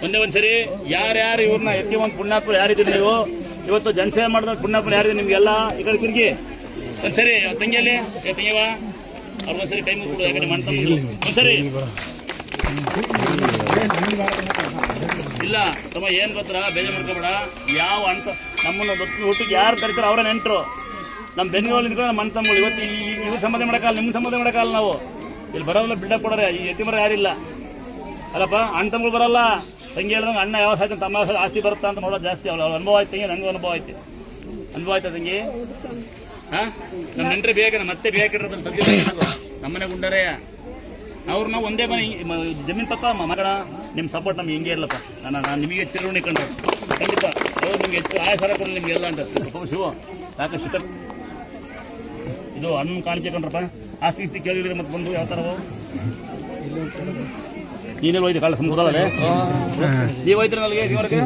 ಒಂದೇ ಒಂದ್ಸರಿ ಯಾರ್ಯಾರು ಇವ್ರನ್ನ ಎತ್ತಿ ಒಂದು ಪುಣ್ಯಾತ್ಮರು ಯಾರಿದ್ದೀರಿ ನೀವು ಇವತ್ತು ಜನಸೇವೆ ಮಾಡಿದ ಪುಣ್ಯಾತ್ಮರು ಯಾರಿದ್ದೀರಿ ನಿಮ್ಗೆಲ್ಲ ಈ ಕಡೆ ತಿರುಗಿ ಒಂದ್ಸರಿ ತಂಗಿಯಲ್ಲಿ ತಂಗಿವ ಅವ್ರಿಗೊಂದ್ಸರಿ ಕೈ ಮುಗಿದು ಯಾಕಂದ್ರೆ ಮಾಡ್ತಾರೆ ಒಂದ್ಸರಿ ಇಲ್ಲ ತಮ್ಮ ಏನ್ ಗೊತ್ತರ ಬೇಜಾರು ಮಾಡ್ಕೋಬೇಡ ಯಾವ ಅಂತ ನಮ್ಮನ್ನ ಹುಟ್ಟಿಗೆ ಯಾರು ಕರಿತಾರೋ ಅವರೇ ನೆಂಟರು ನಮ್ಮ ಬೆನ್ನುಗಳು ನಿಂತ್ಕೊಂಡು ನಮ್ಮ ಅಣ್ಣ ಇವತ್ತು ಇವ್ರು ಸಂಬಂಧ ಮಾಡೋಕ್ಕಲ್ಲ ನಿಮ್ಗೆ ಸಂಬಂಧ ಮಾಡೋಕ್ಕಲ್ಲ ನಾವು ಇಲ್ಲಿ ಬರೋಲ್ಲ ಬಿಲ್ಡಪ್ ಕೊಡೋರೆ ಈ ಎತ್ತಿ ಮರ ಯಾರಿಲ್ಲ ಅಲ್ಲಪ್ಪ ಅಣ್ಣ ತಮ್ಮಗಳು ಬರಲ್ಲ ತಂಗಿ ಹೇಳ್ದಂಗೆ ಅಣ್ಣ ಯಾವ ಸಾಯ್ತು ತಮ್ಮ ಆಸ್ತಿ ಬರುತ್ತಾ ಅಂತ ನೋಡೋದು ಜಾಸ್ತಿ ಅವಳು ಅನುಭವ ಆಯ್ತು ತಂಗಿ ನನಗೂ ಅನುಭವ ಆಯ್ತು ಆಯ್ತಾ ತಂಗಿ ಹಾಂ ನಮ್ಮ ನೆಂಟ್ರೆ ಬೇಕು ಮತ್ತೆ ಬೇಕಾಗಿರೋದು ತಂದೆ ನಮ್ಮನೆ ಗುಂಡರೇ ಅವ್ರು ನಾವು ಒಂದೇ ಮನೆ ಜಮೀನು ಪಕ್ಕ ಮಗಣ ನಿಮ್ಮ ಸಪೋರ್ಟ್ ನಮ್ಗೆ ಹಿಂಗೆ ಇರಲಪ್ಪ ನಾನು ನಿಮಗೆ ಚಿರುಣಿ ಕಂಡ್ರೆ ಖಂಡಿತ ಅವ್ರು ನಿಮ್ಗೆ ಹೆಚ್ಚು ಆಯಸಾರ ಕೊಡಲಿ ನಿಮಗೆಲ್ಲ ಅಂತ ಶಿವ ಯಾಕೆ ಶಿಖರ್ ಇದು ಹಣ್ಣು ಕಾಣಿಕೆ ಕಂಡ್ರಪ್ಪ ಆಸ್ತಿ ಕೇಳಿದ್ರೆ ಮತ್ತೆ ಬಂದು ಯಾವ ಥರ ನೀನೇ ಹೋಯ್ತು ಕಾಳ ಸಮುದಾಯ ನೀವು ಹೋಯ್ತು ನನಗೆ ಇವರಿಗೆ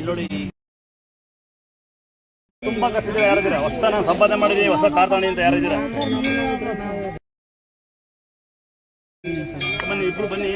ನೋಡಿ ತುಂಬಾ ಕಷ್ಟ ಯಾರಿದ್ದೀರಾ ಹೊಸ ನಾನು ಸಂಪಾದನೆ ಮಾಡಿದೀನಿ ಹೊಸ ಕಾರ್ತಾಣಿ ಅಂತ ಯಾರಿದ್ದೀರಾ ಬನ್ನಿ ಇಬ್ರು ಬನ್ನಿ